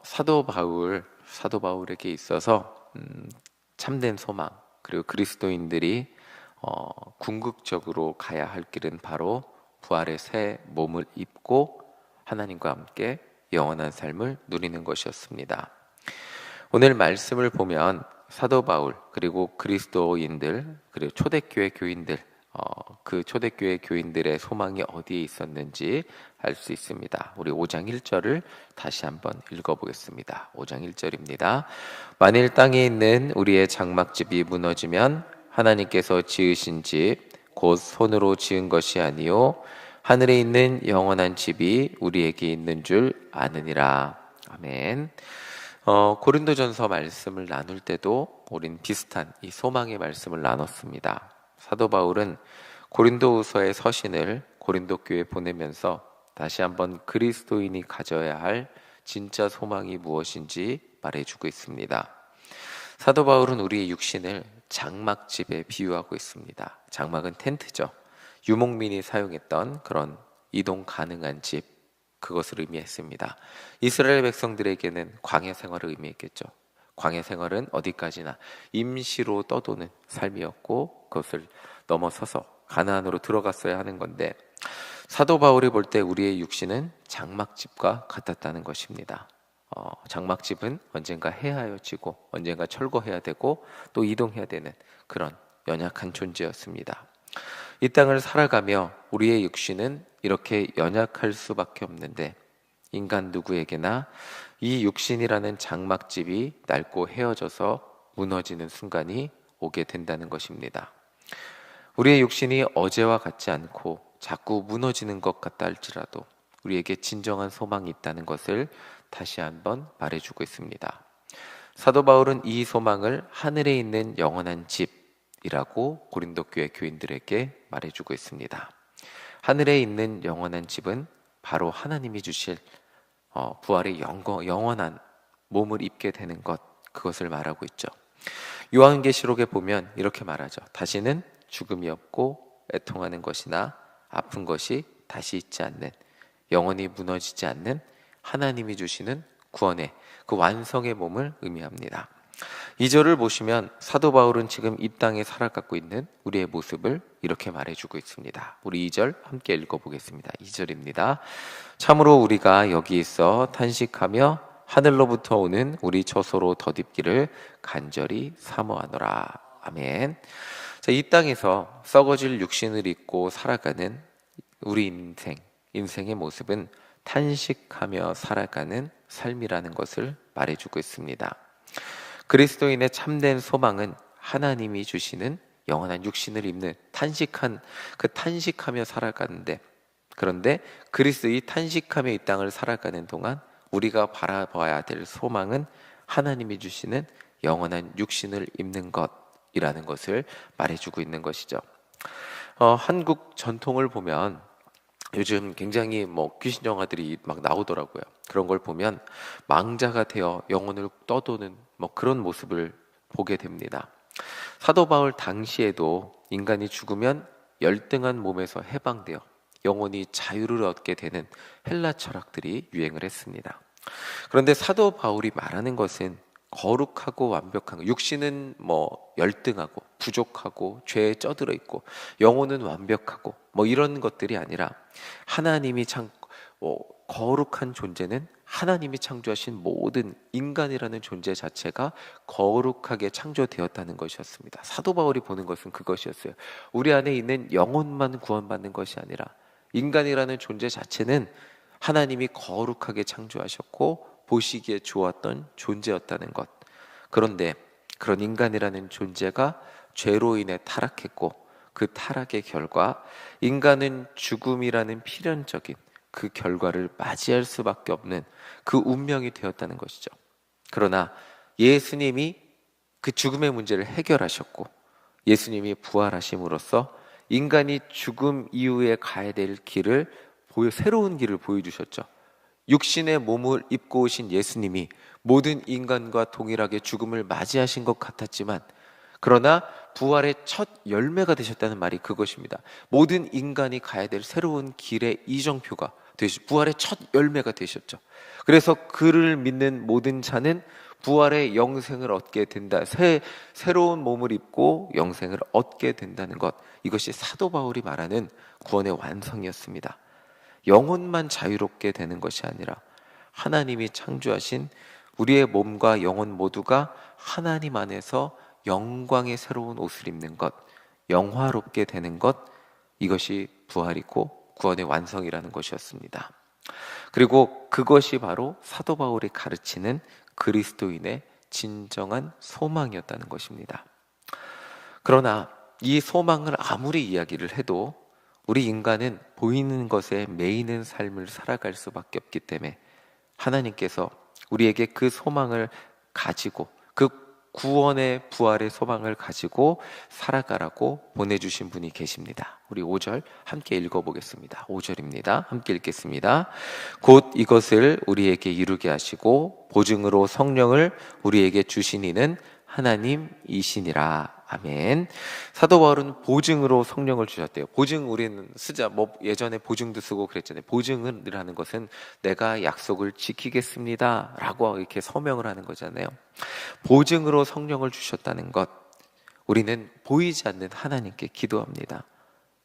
사도 바울에게 있어서 참된 소망, 그리고 그리스도인들이 궁극적으로 가야 할 길은 바로 부활의 새 몸을 입고 하나님과 함께 영원한 삶을 누리는 것이었습니다. 오늘 말씀을 보면 사도 바울, 그리고 그리스도인들, 그리고 초대교회 교인들, 그 초대교회 교인들의 소망이 어디에 있었는지 알 수 있습니다. 우리 5장 1절을 다시 한번 읽어보겠습니다. 5장 1절입니다. 만일 땅에 있는 우리의 장막집이 무너지면 하나님께서 지으신 집, 곧 손으로 지은 것이 아니요 하늘에 있는 영원한 집이 우리에게 있는 줄 아느니라. 아멘. 고린도전서 말씀을 나눌 때도 우린 비슷한 이 소망의 말씀을 나눴습니다. 사도 바울은 고린도후서의 서신을 고린도 교회에 보내면서 다시 한번 그리스도인이 가져야 할 진짜 소망이 무엇인지 말해주고 있습니다. 사도 바울은 우리의 육신을 장막집에 비유하고 있습니다. 장막은 텐트죠. 유목민이 사용했던 그런 이동 가능한 집, 그것을 의미했습니다. 이스라엘 백성들에게는 광야 생활을 의미했겠죠. 광야 생활은 어디까지나 임시로 떠도는 삶이었고 그것을 넘어서서 가나안으로 들어갔어야 하는 건데, 사도 바울이 볼 때 우리의 육신은 장막집과 같았다는 것입니다. 장막집은 언젠가 해하여지고 언젠가 철거해야 되고 또 이동해야 되는 그런 연약한 존재였습니다. 이 땅을 살아가며 우리의 육신은 이렇게 연약할 수밖에 없는데, 인간 누구에게나 이 육신이라는 장막집이 낡고 헤어져서 무너지는 순간이 오게 된다는 것입니다. 우리의 육신이 어제와 같지 않고 자꾸 무너지는 것 같다 할지라도 우리에게 진정한 소망이 있다는 것을 다시 한번 말해주고 있습니다. 사도 바울은 이 소망을 하늘에 있는 영원한 집이라고 고린도 교회 교인들에게 말해주고 있습니다. 하늘에 있는 영원한 집은 바로 하나님이 주실 부활의 영원한 몸을 입게 되는 것, 그것을 말하고 있죠. 요한계시록에 보면 이렇게 말하죠. 다시는 죽음이 없고 애통하는 것이나 아픈 것이 다시 있지 않는, 영원히 무너지지 않는 하나님이 주시는 구원의 그 완성의 몸을 의미합니다. 2절을 보시면 사도 바울은 지금 이 땅에 살아가고 있는 우리의 모습을 이렇게 말해주고 있습니다. 우리 2절 함께 읽어보겠습니다. 2절입니다. 참으로 우리가 여기 있어 탄식하며 하늘로부터 오는 우리 처소로 덧입기를 간절히 사모하노라. 아멘. 자, 이 땅에서 썩어질 육신을 입고 살아가는 우리 인생의 모습은 탄식하며 살아가는 삶이라는 것을 말해주고 있습니다. 그리스도인의 참된 소망은 하나님이 주시는 영원한 육신을 입는 탄식하며 살아가는데, 그런데 이 탄식하며 이 땅을 살아가는 동안 우리가 바라봐야 될 소망은 하나님이 주시는 영원한 육신을 입는 것이라는 것을 말해주고 있는 것이죠. 한국 전통을 보면 요즘 굉장히 귀신 영화들이 막 나오더라고요. 그런 걸 보면 망자가 되어 영혼을 떠도는 그런 모습을 보게 됩니다. 사도 바울 당시에도 인간이 죽으면 열등한 몸에서 해방되어 영혼이 자유를 얻게 되는 헬라 철학들이 유행을 했습니다. 그런데 사도 바울이 말하는 것은 거룩하고 완벽한 것, 육신은 열등하고 부족하고 죄에 쩌들어 있고 영혼은 완벽하고 이런 것들이 아니라 하나님이 거룩한 존재는 하나님이 창조하신 모든 인간이라는 존재 자체가 거룩하게 창조되었다는 것이었습니다. 사도 바울이 보는 것은 그것이었어요. 우리 안에 있는 영혼만 구원받는 것이 아니라 인간이라는 존재 자체는 하나님이 거룩하게 창조하셨고 보시기에 좋았던 존재였다는 것. 그런데 그런 인간이라는 존재가 죄로 인해 타락했고 그 타락의 결과 인간은 죽음이라는 필연적인 그 결과를 맞이할 수밖에 없는 그 운명이 되었다는 것이죠. 그러나 예수님이 그 죽음의 문제를 해결하셨고 예수님이 부활하심으로써 인간이 죽음 이후에 가야 될 길을 새로운 길을 보여주셨죠. 육신의 몸을 입고 오신 예수님이 모든 인간과 동일하게 죽음을 맞이하신 것 같았지만, 그러나 부활의 첫 열매가 되셨다는 말이 그것입니다. 모든 인간이 가야 될 새로운 길의 이정표가 부활의 첫 열매가 되셨죠. 그래서 그를 믿는 모든 자는 부활의 영생을 얻게 된다. 새로운 몸을 입고 영생을 얻게 된다는 것. 이것이 사도 바울이 말하는 구원의 완성이었습니다. 영혼만 자유롭게 되는 것이 아니라 하나님이 창조하신 우리의 몸과 영혼 모두가 하나님 안에서 영광의 새로운 옷을 입는 것, 영화롭게 되는 것, 이것이 부활이고 구원의 완성이라는 것이었습니다. 그리고 그것이 바로 사도 바울이 가르치는 그리스도인의 진정한 소망이었다는 것입니다. 그러나 이 소망을 아무리 이야기를 해도 우리 인간은 보이는 것에 매이는 삶을 살아갈 수밖에 없기 때문에 하나님께서 우리에게 그 소망을 가지고, 그 구원의 부활의 소망을 가지고 살아가라고 보내주신 분이 계십니다. 우리 5절 함께 읽어보겠습니다. 5절입니다. 함께 읽겠습니다. 곧 이것을 우리에게 이루게 하시고 보증으로 성령을 우리에게 주신 이는 하나님이시니라. 아멘. 사도 바울은 보증으로 성령을 주셨대요. 보증 우리는 쓰자 예전에 보증도 쓰고 그랬잖아요. 보증이라는 것은 내가 약속을 지키겠습니다 라고 이렇게 서명을 하는 거잖아요. 보증으로 성령을 주셨다는 것, 우리는 보이지 않는 하나님께 기도합니다.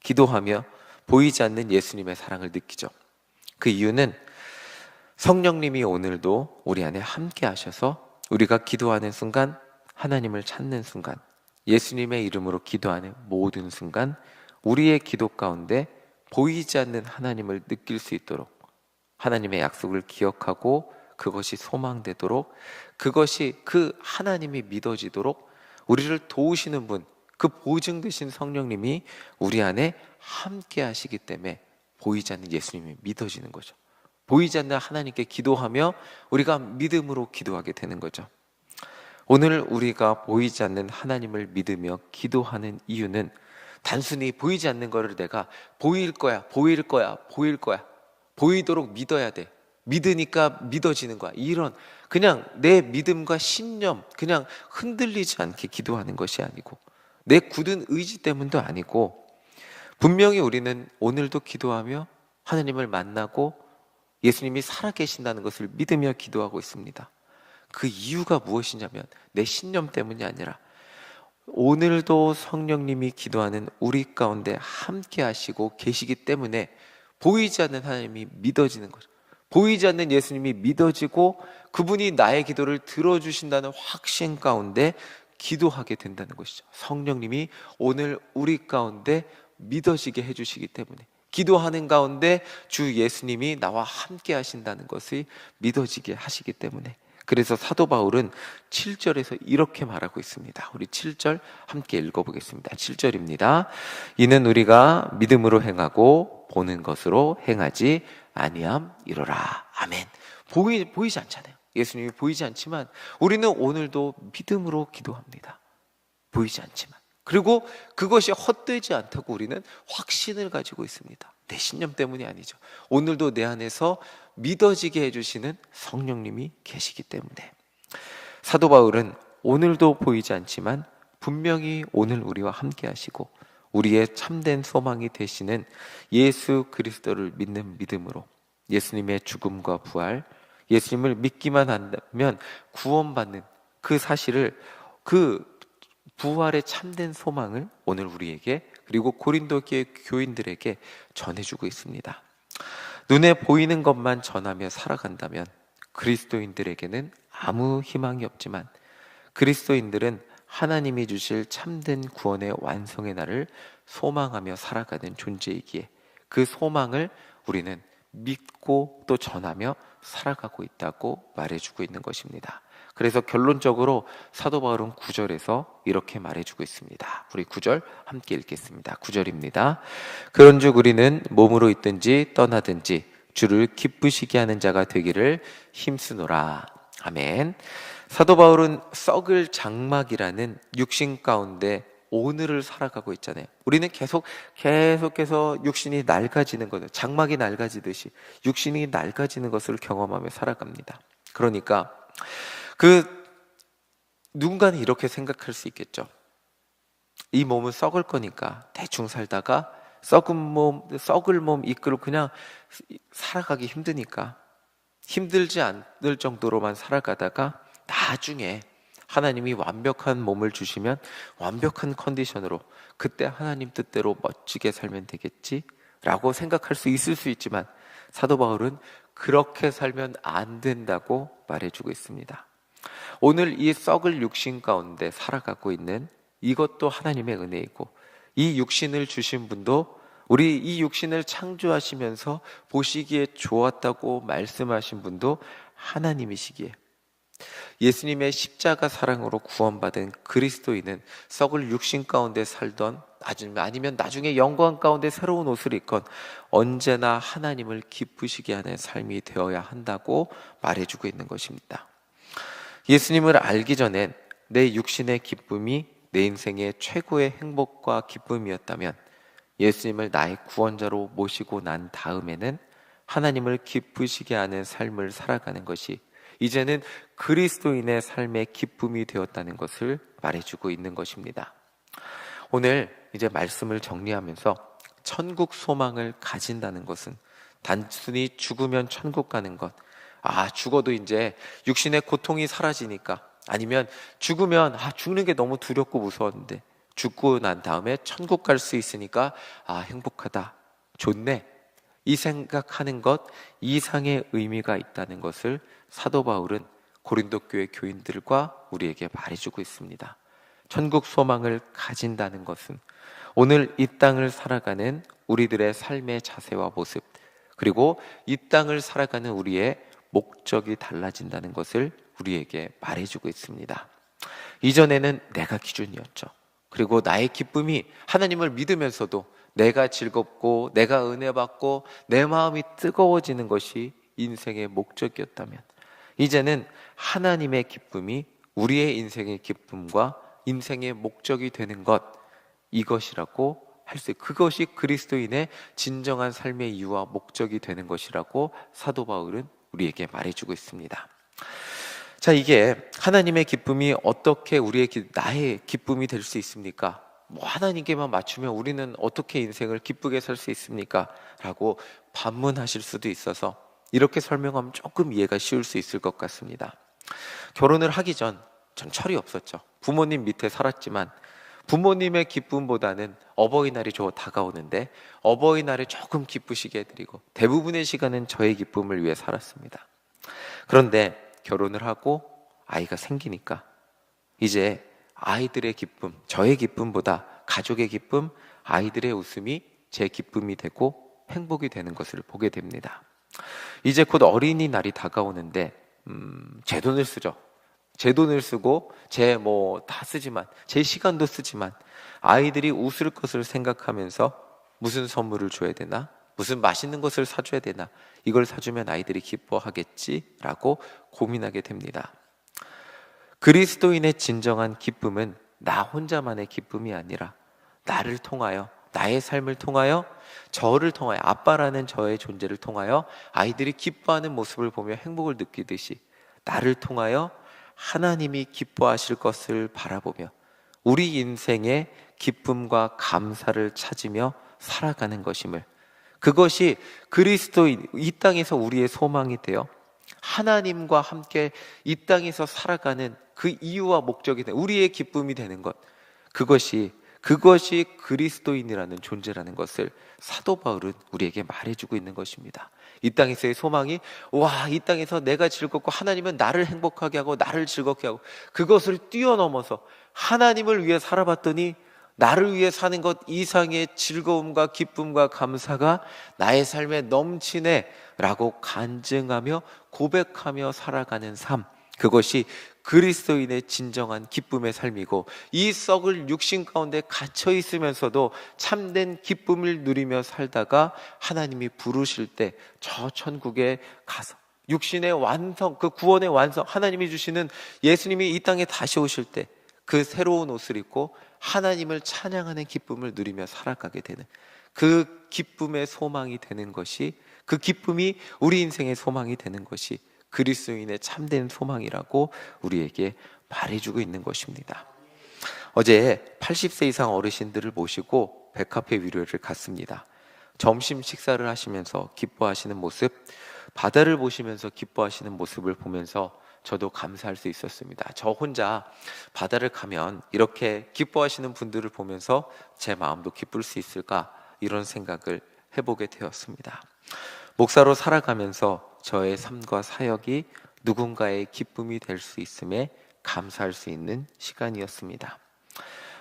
기도하며 보이지 않는 예수님의 사랑을 느끼죠. 그 이유는 성령님이 오늘도 우리 안에 함께 하셔서 우리가 기도하는 순간, 하나님을 찾는 순간, 예수님의 이름으로 기도하는 모든 순간 우리의 기도 가운데 보이지 않는 하나님을 느낄 수 있도록, 하나님의 약속을 기억하고 그것이 소망되도록, 그것이 그 하나님이 믿어지도록 우리를 도우시는 분, 그 보증 되신 성령님이 우리 안에 함께 하시기 때문에 보이지 않는 예수님이 믿어지는 거죠. 보이지 않는 하나님께 기도하며 우리가 믿음으로 기도하게 되는 거죠. 오늘 우리가 보이지 않는 하나님을 믿으며 기도하는 이유는 단순히 보이지 않는 거를 내가 보일 거야 보이도록 믿어야 돼, 믿으니까 믿어지는 거야, 이런 그냥 내 믿음과 신념 그냥 흔들리지 않게 기도하는 것이 아니고, 내 굳은 의지 때문도 아니고, 분명히 우리는 오늘도 기도하며 하나님을 만나고 예수님이 살아계신다는 것을 믿으며 기도하고 있습니다. 그 이유가 무엇이냐면 내 신념 때문이 아니라 오늘도 성령님이 기도하는 우리 가운데 함께 하시고 계시기 때문에 보이지 않는 하나님이 믿어지는 거죠. 보이지 않는 예수님이 믿어지고 그분이 나의 기도를 들어주신다는 확신 가운데 기도하게 된다는 것이죠. 성령님이 오늘 우리 가운데 믿어지게 해주시기 때문에, 기도하는 가운데 주 예수님이 나와 함께 하신다는 것을 믿어지게 하시기 때문에. 그래서 사도 바울은 7절에서 이렇게 말하고 있습니다. 우리 7절 함께 읽어보겠습니다. 7절입니다. 이는 우리가 믿음으로 행하고 보는 것으로 행하지 아니함이로라. 아멘. 보이지 않잖아요. 예수님이 보이지 않지만 우리는 오늘도 믿음으로 기도합니다. 보이지 않지만. 그리고 그것이 헛되지 않다고 우리는 확신을 가지고 있습니다. 내 신념 때문이 아니죠. 오늘도 내 안에서 믿어지게 해주시는 성령님이 계시기 때문에. 사도 바울은 오늘도 보이지 않지만 분명히 오늘 우리와 함께 하시고 우리의 참된 소망이 되시는 예수 그리스도를 믿는 믿음으로 예수님의 죽음과 부활, 예수님을 믿기만 한다면 구원받는 그 사실을, 그 부활의 참된 소망을 오늘 우리에게, 그리고 고린도 교회 교인들에게 전해주고 있습니다. 눈에 보이는 것만 전하며 살아간다면 그리스도인들에게는 아무 희망이 없지만, 그리스도인들은 하나님이 주실 참된 구원의 완성의 날을 소망하며 살아가는 존재이기에 그 소망을 우리는 믿고 또 전하며 살아가고 있다고 말해주고 있는 것입니다. 그래서 결론적으로 사도 바울은 9절에서 이렇게 말해주고 있습니다. 우리 9절 함께 읽겠습니다. 9절입니다. 그런즉 우리는 몸으로 있든지 떠나든지 주를 기쁘시게 하는 자가 되기를 힘쓰노라. 아멘. 사도 바울은 썩을 장막이라는 육신 가운데 오늘을 살아가고 있잖아요. 우리는 계속해서 육신이 낡아지는 거죠. 장막이 낡아지듯이 육신이 낡아지는 것을 경험하며 살아갑니다. 그러니까 누군가는 이렇게 생각할 수 있겠죠. 이 몸은 썩을 거니까 대충 살다가 썩을 몸 이끌고 그냥 살아가기 힘드니까 힘들지 않을 정도로만 살아가다가 나중에 하나님이 완벽한 몸을 주시면 완벽한 컨디션으로 그때 하나님 뜻대로 멋지게 살면 되겠지 라고 생각할 수 있을 수 있지만 사도 바울은 그렇게 살면 안 된다고 말해주고 있습니다. 오늘 이 썩을 육신 가운데 살아가고 있는 이것도 하나님의 은혜이고, 이 육신을 주신 분도 우리 이 육신을 창조하시면서 보시기에 좋았다고 말씀하신 분도 하나님이시기에, 예수님의 십자가 사랑으로 구원받은 그리스도인은 썩을 육신 가운데 살던 아니면 나중에 영광 가운데 새로운 옷을 입건 언제나 하나님을 기쁘시게 하는 삶이 되어야 한다고 말해주고 있는 것입니다. 예수님을 알기 전엔 내 육신의 기쁨이 내 인생의 최고의 행복과 기쁨이었다면, 예수님을 나의 구원자로 모시고 난 다음에는 하나님을 기쁘시게 하는 삶을 살아가는 것이 이제는 그리스도인의 삶의 기쁨이 되었다는 것을 말해주고 있는 것입니다. 오늘 이제 말씀을 정리하면서 천국 소망을 가진다는 것은 단순히 죽으면 천국 가는 것, 죽어도 이제 육신의 고통이 사라지니까, 아니면 죽으면 죽는 게 너무 두렵고 무서웠는데 죽고 난 다음에 천국 갈 수 있으니까 행복하다, 좋네, 이 생각하는 것 이상의 의미가 있다는 것을 사도 바울은 고린도 교회 교인들과 우리에게 말해주고 있습니다. 천국 소망을 가진다는 것은 오늘 이 땅을 살아가는 우리들의 삶의 자세와 모습, 그리고 이 땅을 살아가는 우리의 목적이 달라진다는 것을 우리에게 말해주고 있습니다. 이전에는 내가 기준이었죠. 그리고 나의 기쁨이 하나님을 믿으면서도 내가 즐겁고 내가 은혜 받고 내 마음이 뜨거워지는 것이 인생의 목적이었다면, 이제는 하나님의 기쁨이 우리의 인생의 기쁨과 인생의 목적이 되는 것, 이것이라고 할 수, 그것이 그리스도인의 진정한 삶의 이유와 목적이 되는 것이라고 사도 바울은 우리에게 말해주고 있습니다. 자, 이게 하나님의 기쁨이 어떻게 나의 기쁨이 될 수 있습니까? 하나님께만 맞추면 우리는 어떻게 인생을 기쁘게 살 수 있습니까? 라고 반문하실 수도 있어서 이렇게 설명하면 조금 이해가 쉬울 수 있을 것 같습니다. 결혼을 하기 전 철이 없었죠. 부모님 밑에 살았지만 부모님의 기쁨보다는 어버이날이 다가오는데 어버이날에 조금 기쁘시게 해드리고 대부분의 시간은 저의 기쁨을 위해 살았습니다. 그런데 결혼을 하고 아이가 생기니까 이제 아이들의 기쁨, 저의 기쁨보다 가족의 기쁨, 아이들의 웃음이 제 기쁨이 되고 행복이 되는 것을 보게 됩니다. 이제 곧 어린이날이 다가오는데 제 돈을 쓰죠. 제 돈을 쓰고 다 쓰지만, 제 시간도 쓰지만 아이들이 웃을 것을 생각하면서 무슨 선물을 줘야 되나? 무슨 맛있는 것을 사줘야 되나? 이걸 사주면 아이들이 기뻐하겠지라고 고민하게 됩니다. 그리스도인의 진정한 기쁨은 나 혼자만의 기쁨이 아니라 나를 통하여, 나의 삶을 통하여, 저를 통하여, 아빠라는 저의 존재를 통하여 아이들이 기뻐하는 모습을 보며 행복을 느끼듯이 나를 통하여 하나님이 기뻐하실 것을 바라보며 우리 인생의 기쁨과 감사를 찾으며 살아가는 것임을, 그것이 그리스도인, 이 땅에서 우리의 소망이 되어 하나님과 함께 이 땅에서 살아가는 그 이유와 목적이 되는 우리의 기쁨이 되는 것, 그것이 그리스도인이라는 존재라는 것을 사도 바울은 우리에게 말해주고 있는 것입니다. 이 땅에서의 소망이, 이 땅에서 내가 즐겁고 하나님은 나를 행복하게 하고 나를 즐겁게 하고, 그것을 뛰어넘어서 하나님을 위해 살아봤더니 나를 위해 사는 것 이상의 즐거움과 기쁨과 감사가 나의 삶에 넘치네 라고 간증하며 고백하며 살아가는 삶, 그것이 그리스도인의 진정한 기쁨의 삶이고, 이 썩을 육신 가운데 갇혀 있으면서도 참된 기쁨을 누리며 살다가 하나님이 부르실 때 저 천국에 가서 육신의 완성, 그 구원의 완성, 하나님이 주시는, 예수님이 이 땅에 다시 오실 때 그 새로운 옷을 입고 하나님을 찬양하는 기쁨을 누리며 살아가게 되는, 그 기쁨의 소망이 되는 것이, 그 기쁨이 우리 인생의 소망이 되는 것이 그리스도인의 참된 소망이라고 우리에게 말해주고 있는 것입니다. 어제 80세 이상 어르신들을 모시고 백화페 위로를 갔습니다. 점심 식사를 하시면서 기뻐하시는 모습, 바다를 보시면서 기뻐하시는 모습을 보면서 저도 감사할 수 있었습니다. 저 혼자 바다를 가면 이렇게 기뻐하시는 분들을 보면서 제 마음도 기쁠 수 있을까, 이런 생각을 해보게 되었습니다. 목사로 살아가면서 저의 삶과 사역이 누군가의 기쁨이 될 수 있음에 감사할 수 있는 시간이었습니다.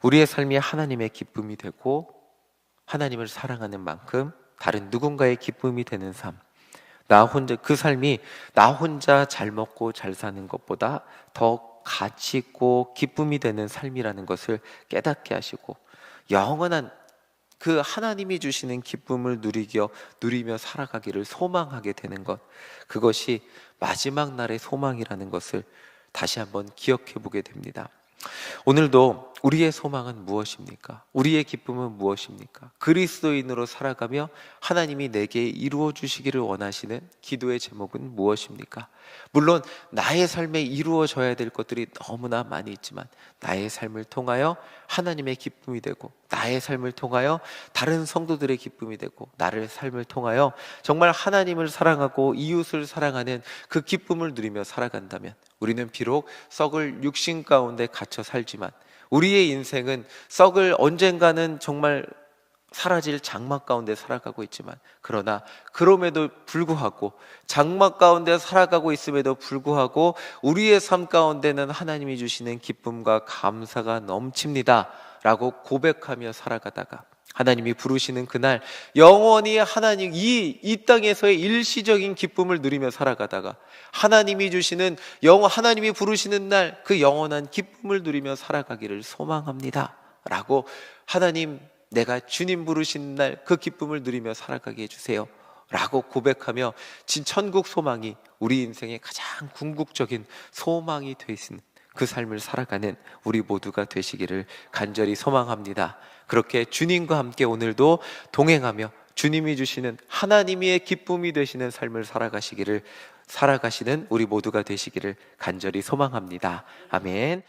우리의 삶이 하나님의 기쁨이 되고 하나님을 사랑하는 만큼 다른 누군가의 기쁨이 되는 삶, 나 혼자, 그 삶이 나 혼자 잘 먹고 잘 사는 것보다 더 가치 있고 기쁨이 되는 삶이라는 것을 깨닫게 하시고, 영원한 그 하나님이 주시는 기쁨을 누리며 살아가기를 소망하게 되는 것, 그것이 마지막 날의 소망이라는 것을 다시 한번 기억해 보게 됩니다. 오늘도 우리의 소망은 무엇입니까? 우리의 기쁨은 무엇입니까? 그리스도인으로 살아가며 하나님이 내게 이루어 주시기를 원하시는 기도의 제목은 무엇입니까? 물론 나의 삶에 이루어져야 될 것들이 너무나 많이 있지만, 나의 삶을 통하여 하나님의 기쁨이 되고, 나의 삶을 통하여 다른 성도들의 기쁨이 되고, 나를 삶을 통하여 정말 하나님을 사랑하고 이웃을 사랑하는 그 기쁨을 누리며 살아간다면, 우리는 비록 썩을 육신 가운데 갇혀 살지만 우리의 인생은 썩을 언젠가는 정말 사라질 장막 가운데 살아가고 있지만, 그러나 그럼에도 불구하고, 장막 가운데 살아가고 있음에도 불구하고 우리의 삶 가운데는 하나님이 주시는 기쁨과 감사가 넘칩니다 라고 고백하며 살아가다가 하나님이 부르시는 그날, 영원히 하나님 이 땅에서의 일시적인 기쁨을 누리며 살아가다가 하나님이 주시는 하나님이 부르시는 날, 그 영원한 기쁨을 누리며 살아가기를 소망합니다 라고, 하나님 내가 주님 부르신 날 그 기쁨을 누리며 살아가게 해주세요 라고 고백하며 진 천국 소망이 우리 인생의 가장 궁극적인 소망이 되신 그 삶을 살아가는 우리 모두가 되시기를 간절히 소망합니다. 그렇게 주님과 함께 오늘도 동행하며 주님이 주시는 하나님의 기쁨이 되시는 삶을 살아가시는 우리 모두가 되시기를 간절히 소망합니다. 아멘.